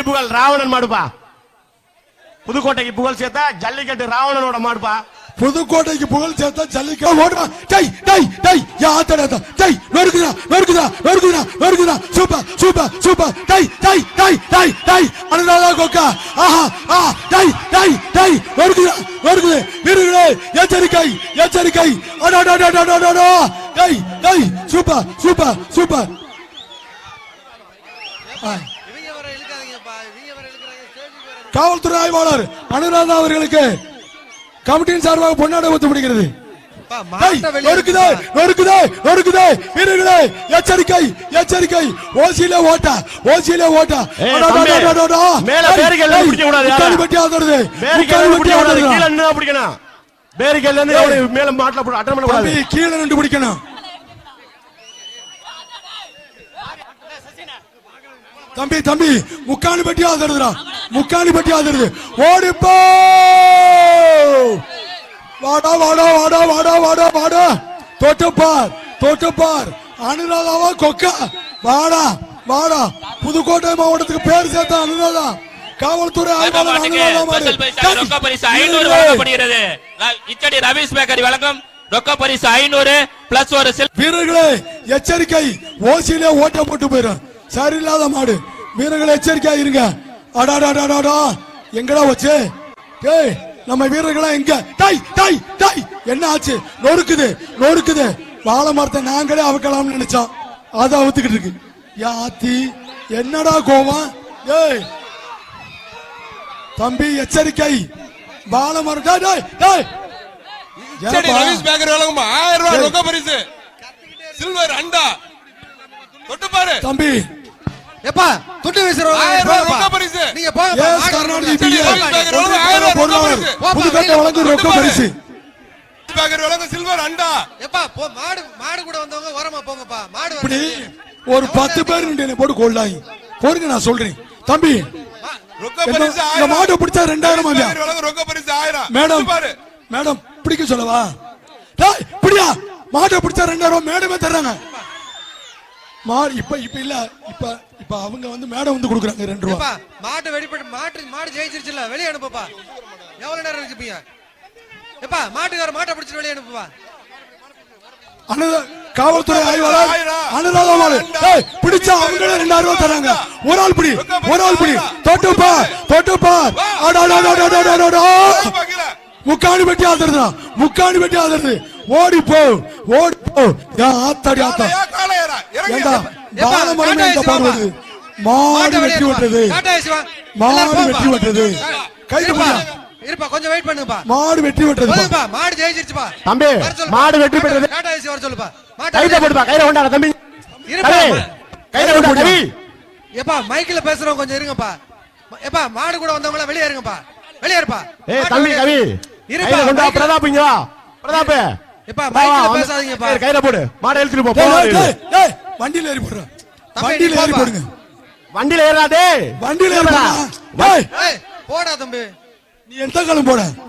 புகழ் ராவணன் மாடுப்பா. புதுக்கோட்டைக்கு புகழ் சேர்த்தா ஜல்லிக்கட்டு ராவணனோட மாடுப்பா. புதுக்கோட்டைக்கு புகழ் சேர்த்தா ஜல்லிக்கட்டு ஓடுமா. டேய் டேய் டேய் யாத்தடா டேய் நொறுக்குடா நொறுக்குடா நொறுக்குடா நொறுக்குடா சூப்பர் சூப்பர் சூப்பர் டேய் டேய் டேய் டேய் டேய் அனுராதா கோக்கா ஆஹா ஆ டேய் டேய் டேய் நொறுக்குடா நொறுக்குது வீரர்களே எச்சரிக்கை எச்சரிக்கை அடடடடடடடா டேய் டேய் சூப்பர் சூப்பர் சூப்பர். காவல்துறை ஆய்வாளர் அனுராதா அவர்களுக்கு கமிட்டியின் சார்பாக பொன்னாடை ஊத்து பிடிக்கிறது. வீரர்களே எச்சரிக்கை எச்சரிக்கை ஓசியில ஓட்டா ஓசியில ஓட்டா மேல பேரிகல்ல பிடிக்க கூடாது. பட்டி ஆதரது பேரிகல்ல பிடிக்க கூடாது. கீழ நின்னு பிடிக்கணும். பேரிகல்ல இருந்து மேல மாட்ல போடு அட்டன பண்ண கூடாது. கீழ நின்னு பிடிக்கணும். தம்பி தம்பி முக்காணி பட்டி ஆதரதுடா முக்காணி பட்டி ஆதரது ஓடிப்போ வாடா வாடா வாடா வாடா வாடா வாடா தோட்டப்பார் தோட்டப்பார் அனுராதாவா கொக்கா வாடா வாடா. புதுக்கோட்டை மாவட்டத்துக்கு பேர் சேர்த்த அனுராதா காவல்துறை ஆய்வாளர் அனுராதா மாடு ரொக்க பரிசு 500 வழங்கப்படுகிறது. இச்சடி ரவீஸ் பேக்கரி வழங்கும் ரொக்க பரிசு 500 பிளஸ் ஒரு வீரர்களே எச்சரிக்கை ஓசியிலே ஓட்ட போட்டு போயிடும். சரியில்லாத மாடு வீரர்களே எச்சரிக்கையா இருங்க. அடாடாடாடா எங்கடா வச்சு டேய் நம்ம வீரர்களா எங்க டேய் டேய் டேய் என்ன ஆச்சு நொறுக்குது நொறுக்குது. வாழை மரத்தை நாங்களே அவுக்கலாம்னு நினைச்சோம் அதை அவுத்துக்கிட்டு இருக்கு. யாத்தி என்னடா கோவம் டேய் தம்பி எச்சரிக்கை வாழை மரம் டேய் டேய் டேய் ரவீஸ் பேக்கரி வழங்கும் 1000 ரூபாய் ரொக்க பரிசு சில்வர் அண்டா தொட்டு பாரு தம்பி எப்பா துட்டு வீசுறோம் 1000 ரூபாய் ரொக்க பரிசு நீங்க போங்க எஸ் கர்நாடகி புதுக்கோட்டை வழங்கும் ரொக்க பரிசு பேக்கரி வழங்கும் சில்வர் அண்டா. எப்பா மாடு மாடு கூட வந்தவங்க ஓரமா போங்கப்பா. மாடு இப்படி ஒரு 10 பேர் நின்னு போட்டு கொள்ளாய் போருங்க நான் சொல்றேன் தம்பி. ரொக்க பரிசு 1000. இந்த மாட்டை பிடிச்சா 2000 ஆமா ரொக்க பரிசு 1000. மேடம் மேடம் பிடிக்க சொல்லவா டேய் பிடியா மாட்டை பிடிச்சா 2000 மேடமே தர்றாங்க. இப்ப இப்ப இல்ல இப்ப இப்ப அவங்க வந்து மேடம் வந்து கொடுக்குறாங்க 2 ரூபாய். மாட்டு வெடிப்பட்டு மாடு ஜெயிச்சிருச்சுல வெளிய அனுப்புப்பா. எவ்வளவு நேரம் இருக்குப்பீங்க எப்பா மாட்டுக்கார மாட்டை பிடிச்சிட்டு வெளிய அனுப்புப்பா. காவல்துறை ஆய்வாளர் அனுராதா மாடு டேய் பிடிச்சா அவங்களே 2000 ரூபாய் தராங்க. ஒரு ஆள் பிடி தொட்டுப்பா தொட்டுப்பா அடடடடடடடா முக்காணி பெட்டி ஆதரது முக்காணி பெட்டி ஆதரது ஓடி போ ஆத்தாடி ஆத்தா ஏண்டா பால மரமே இந்த பாடுவது மாடு வெட்டி விட்டது மாடு வெட்டி விட்டது கைது பண்ணு இருப்பா கொஞ்சம் வெயிட் பண்ணுப்பா. மாடு வெட்டி விட்டது போதுப்பா மாடு ஜெயிச்சிருச்சுப்பா தம்பி மாடு வெட்டி விட்டது டாடா ஏசி வர சொல்லுப்பா. கையில போடுப்பா கையில கொண்டாட தம்பி இருப்பா கையில கொண்டாட தம்பி. எப்பா மைக்ல பேசுறோம் கொஞ்சம் இருங்கப்பா. எப்பா மாடு கூட வந்தவங்க வெளிய இருங்கப்பா வெளிய இருப்பா. ஏய் தம்பி கவி இருப்பா கொண்டா பிரதாப் இங்க வா பிரதாப் எப்பா மைக்ல பேசாதீங்கப்பா. கையில போடு மாடு இழுத்துட்டு போ. டேய் வண்டியில ஏறி போடுற வண்டியில ஏறி போடுங்க. வண்டியில ஏறாதே வண்டியில ஏறடா டேய் போடா தம்பி நீ எந்த காலம் போட